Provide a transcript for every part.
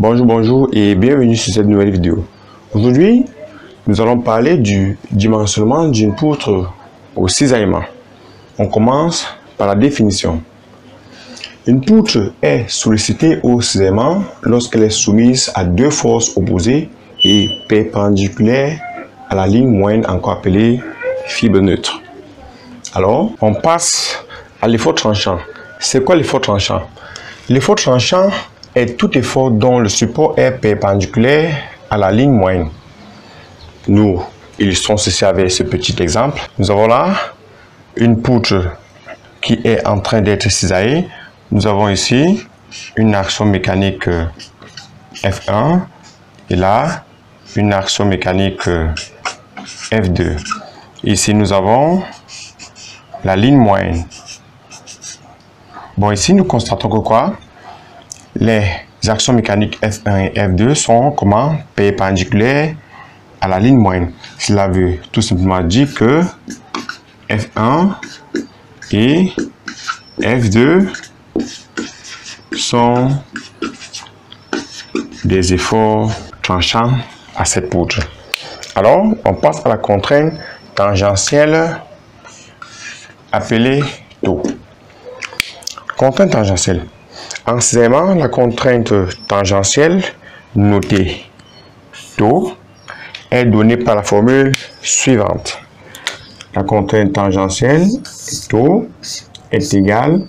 Bonjour et bienvenue sur cette nouvelle vidéo. Aujourd'hui, nous allons parler du dimensionnement d'une poutre au cisaillement. On commence par la définition. Une poutre est sollicitée au cisaillement lorsqu'elle est soumise à deux forces opposées et perpendiculaires à la ligne moyenne, encore appelée fibre neutre. Alors, on passe à l'effort tranchant. C'est quoi l'effort tranchant? L'effort tranchant est tout effort dont le support est perpendiculaire à la ligne moyenne. Nous illustrons ceci avec ce petit exemple. Nous avons là une poutre qui est en train d'être cisaillée. Nous avons ici une action mécanique F1 et là une action mécanique F2. Ici nous avons la ligne moyenne. Bon, ici nous constatons que quoi? Les actions mécaniques F1 et F2 sont comment? Perpendiculaires à la ligne moyenne. Cela veut tout simplement dire que F1 et F2 sont des efforts tranchants à cette poutre. Alors, on passe à la contrainte tangentielle appelée tau. Contrainte tangentielle. En cisaillement, la contrainte tangentielle, notée tau, est donnée par la formule suivante. La contrainte tangentielle tau est égale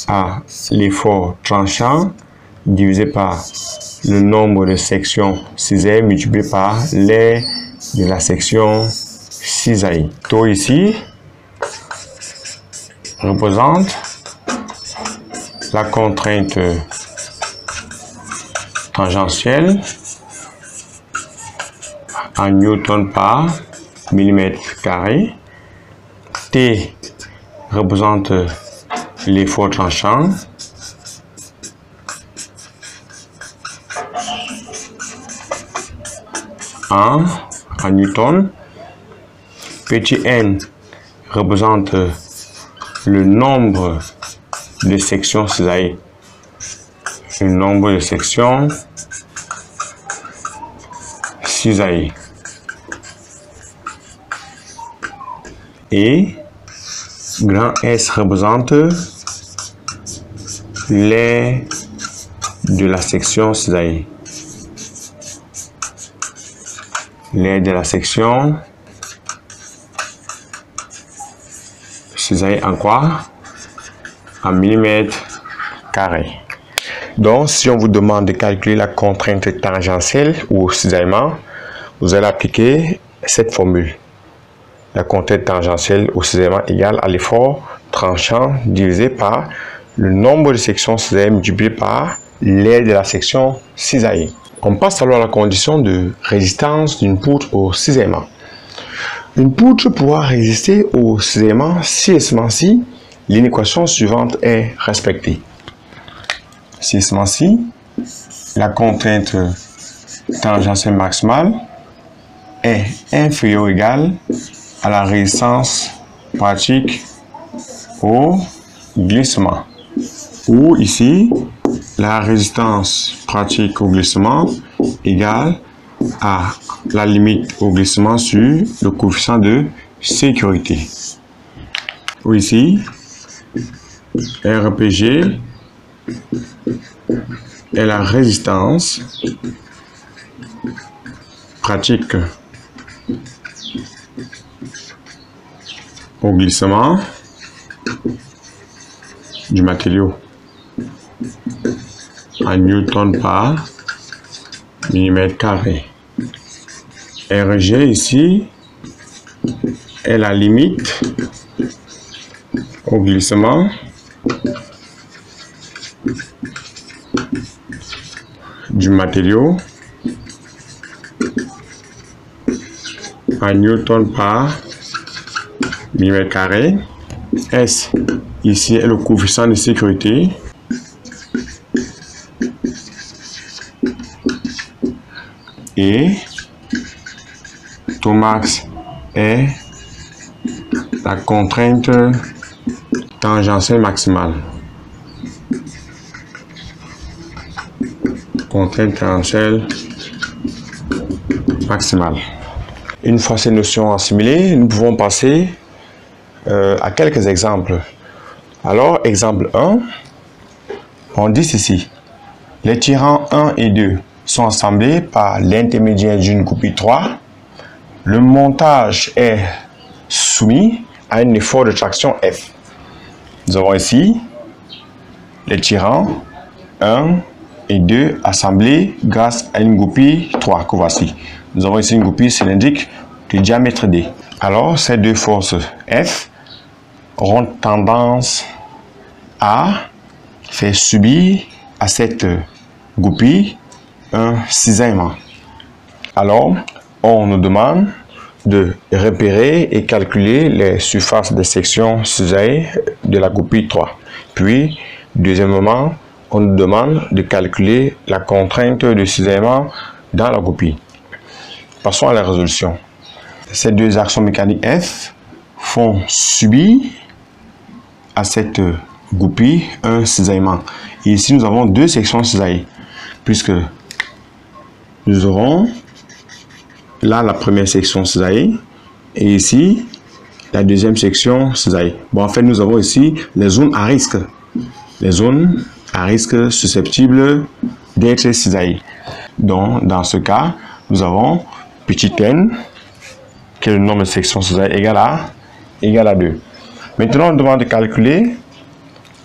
à l'effort tranchant divisé par le nombre de sections cisaillées multiplié par l'aire de la section cisaillée. Tau ici représente la contrainte tangentielle en newton par millimètre carré. T représente l'effort tranchant en newton. Petit n représente le nombre de sections cisaillées. Le nombre de sections cisaillées. Et grand S représente l'aire de la section cisaillée. L'aire de la section cisaillée en quoi? En millimètres carrés. Donc, si on vous demande de calculer la contrainte tangentielle ou cisaillement, vous allez appliquer cette formule. La contrainte tangentielle au cisaillement égale à l'effort tranchant divisé par le nombre de sections cisaillées multiplié par l'aire de la section cisaillée. On passe alors à la condition de résistance d'une poutre au cisaillement. Une poutre pourra résister au cisaillement si et seulement si l'inéquation suivante est respectée. Si et seulement si la contrainte tangentielle maximale est inférieure ou égale à la résistance pratique au glissement. Ou ici, la résistance pratique au glissement égale à la limite au glissement sur le coefficient de sécurité. Ou ici, RPG est la résistance pratique au glissement du matériau en newton par millimètre carré. RG ici est la limite au glissement du matériau en newton par millimètre carré. S ici est le coefficient de sécurité et tau max est la contrainte tangentielle maximale. contrainte tangentielle maximale. Une fois ces notions assimilées, nous pouvons passer à quelques exemples. Alors, exemple 1, on dit ceci. Les tirants 1 et 2 sont assemblés par l'intermédiaire d'une goupille 3. Le montage est soumis à un effort de traction F. Nous avons ici les tirants 1 et 2 assemblés grâce à une goupille 3 que voici. Nous avons ici une goupille cylindrique de diamètre D. Alors, ces deux forces F auront tendance à faire subir à cette goupille un cisaillement. Alors, on nous demande de repérer et calculer les surfaces de section cisaillée de la goupille 3. Puis, deuxièmement, on nous demande de calculer la contrainte de cisaillement dans la goupille. Passons à la résolution. Ces deux actions mécaniques F font subir à cette goupille un cisaillement. Et ici, nous avons deux sections cisaillées, puisque nous aurons là la première section cisaillée et ici la deuxième section cisaillée. Bon, en fait, nous avons ici les zones à risque. Les zones à risque susceptibles d'être cisaillées. Donc, dans ce cas, nous avons petit n, qui est le nombre de sections cisaillées, égal à 2. Maintenant, on demande de calculer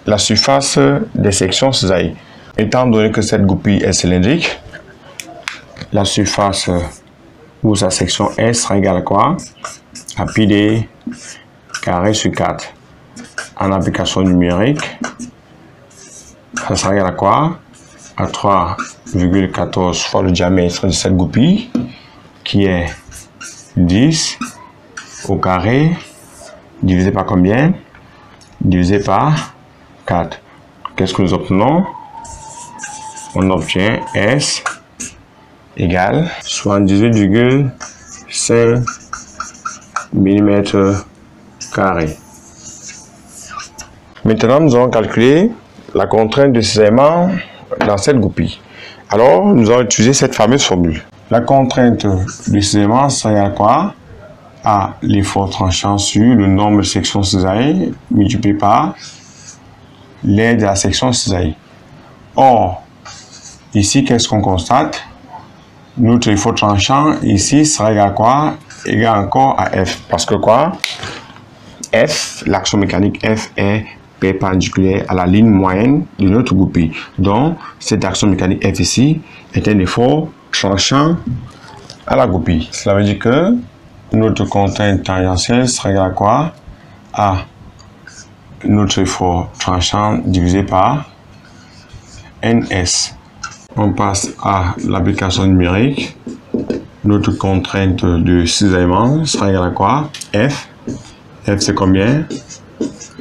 la surface des sections cisaillées. Étant donné que cette goupille est cylindrique, la surface ou sa section S sera égale à quoi? À pi d carré sur 4. En application numérique, ça sera égal à quoi? À 3,14 fois le diamètre de cette goupille, qui est 10 au carré, divisé par combien? Divisé par 4. Qu'est-ce que nous obtenons? On obtient S égale 78,5 mm². Maintenant, nous allons calculer la contrainte de cisaillement dans cette goupille. Alors, nous allons utiliser cette fameuse formule. La contrainte de cisaillement serait à quoi? À l'effort tranchant sur le nombre de sections cisaillées multiplié par l'aire de la section cisaillée. Or, ici, qu'est-ce qu'on constate? Notre effort tranchant ici sera égal à quoi? Égal encore à F. Parce que quoi? F, l'action mécanique F est perpendiculaire à la ligne moyenne de notre goupille. Donc, cette action mécanique F ici est un effort tranchant à la goupille. Cela veut dire que notre contrainte tangentielle sera égale à quoi? À notre effort tranchant divisé par NS. On passe à l'application numérique. Notre contrainte de cisaillement sera égale à quoi? F. F c'est combien?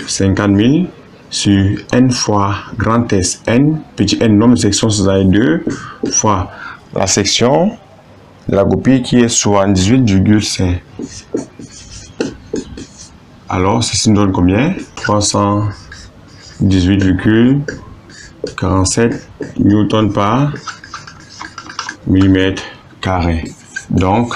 50 000 sur N fois grand S. N, petit n, nombre de sections cisaillées 2 fois la section de la goupille qui est 78,5. Alors, ceci nous donne combien? 318,47 newton par millimètre carré. Donc,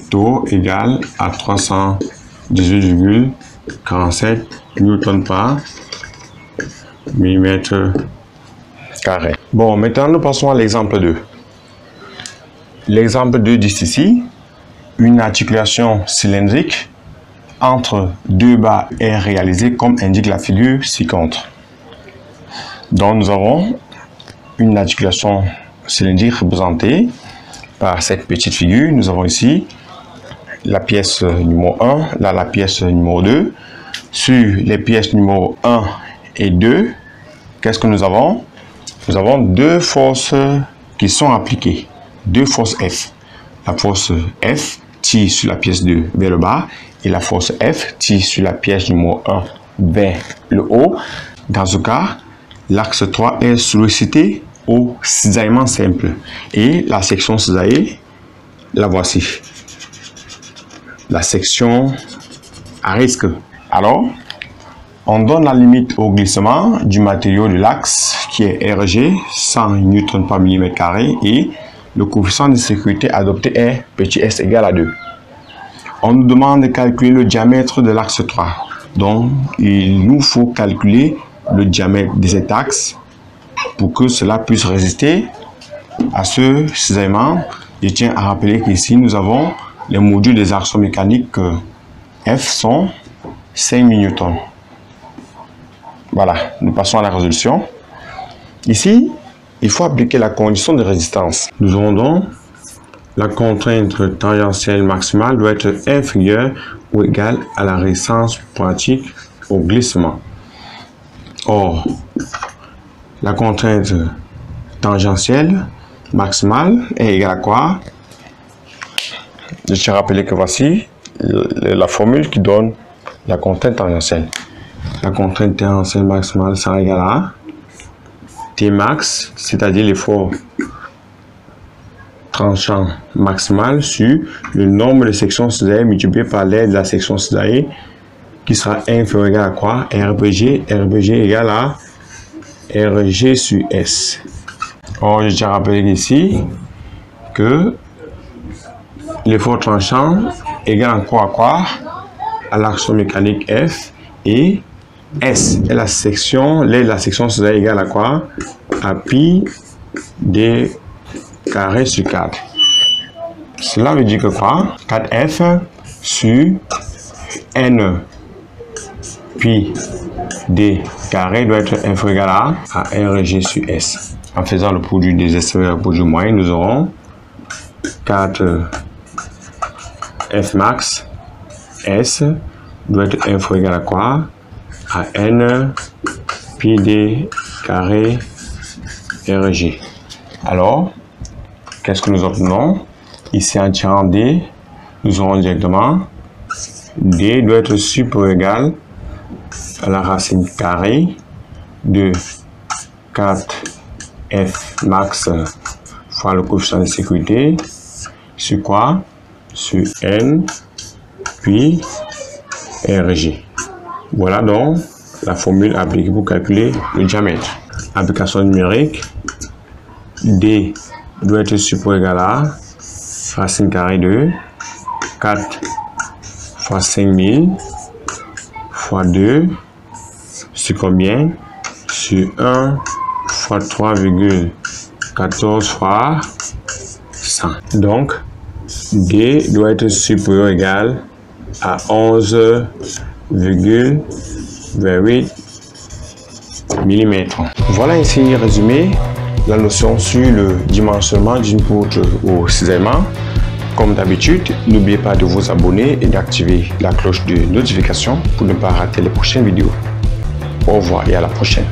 taux égal à 318,47 newton par millimètre carré. Bon, maintenant nous passons à l'exemple 2. L'exemple 2 dit ici, une articulation cylindrique entre deux barres est réalisée comme indique la figure ci-contre. Donc nous avons une articulation cylindrique représentée par cette petite figure. Nous avons ici la pièce numéro 1, là la pièce numéro 2. Sur les pièces numéro 1 et 2, qu'est-ce que nous avons? Nous avons deux forces qui sont appliquées, deux forces F. La force F tire sur la pièce 2 vers le bas et la force F tire sur la pièce numéro 1 vers le haut. Dans ce cas, l'axe 3 est sollicité au cisaillement simple. Et la section cisaillée, la voici. La section à risque. Alors, On donne la limite au glissement du matériau de l'axe qui est RG, 100 N par mm² et le coefficient de sécurité adopté est petit s égale à 2. On nous demande de calculer le diamètre de l'axe 3. Donc, il nous faut calculer le diamètre de cet axe pour que cela puisse résister à ce cisaillement. Je tiens à rappeler qu'ici, nous avons les modules des actions mécaniques F sont 5000 N. Voilà, nous passons à la résolution. Ici, il faut appliquer la condition de résistance. Nous aurons donc la contrainte tangentielle maximale doit être inférieure ou égale à la résistance pratique au glissement. Or, la contrainte tangentielle maximale est égale à quoi? Je tiens à rappeler que voici la formule qui donne la contrainte tangentielle. La contrainte tangentielle maximale sera égale à T max, c'est-à-dire l'effort tranchant maximal sur le nombre de sections cisaillées multiplié par l'aire de la section cisaillée qui sera inférieur ou égal à quoi? RBG égale à RG sur S. Or, je tiens à rappeler ici que l'effort tranchant égale encore à quoi? À l'action mécanique F et S est la section, l'aire de la section cisaillée égale à quoi? À pi d carré sur 4. Cela veut dire que quoi? 4F sur N pi d carré doit être inférieur à RG sur S. En faisant le produit des extrémités et le produit moyen, nous aurons 4 F max S doit être inférieur à quoi? À N pi d carré RG. Alors, qu'est-ce que nous obtenons? Ici, en tirant D, nous aurons directement D doit être supérieur ou égal à la racine carrée de 4F max fois le coefficient de sécurité sur quoi? Sur N puis RG. Voilà donc la formule appliquée pour calculer le diamètre. Application numérique, D doit être supérieur ou égal à racine carrée de 4 fois 5000 fois 2 sur combien? Sur 1 fois 3,14 fois 100. Donc, D doit être supérieur ou égal à 11,28 mm. Voilà ici résumé la notion sur le dimensionnement d'une poutre au cisaillement. Comme d'habitude, n'oubliez pas de vous abonner et d'activer la cloche de notification pour ne pas rater les prochaines vidéos. Au revoir et à la prochaine.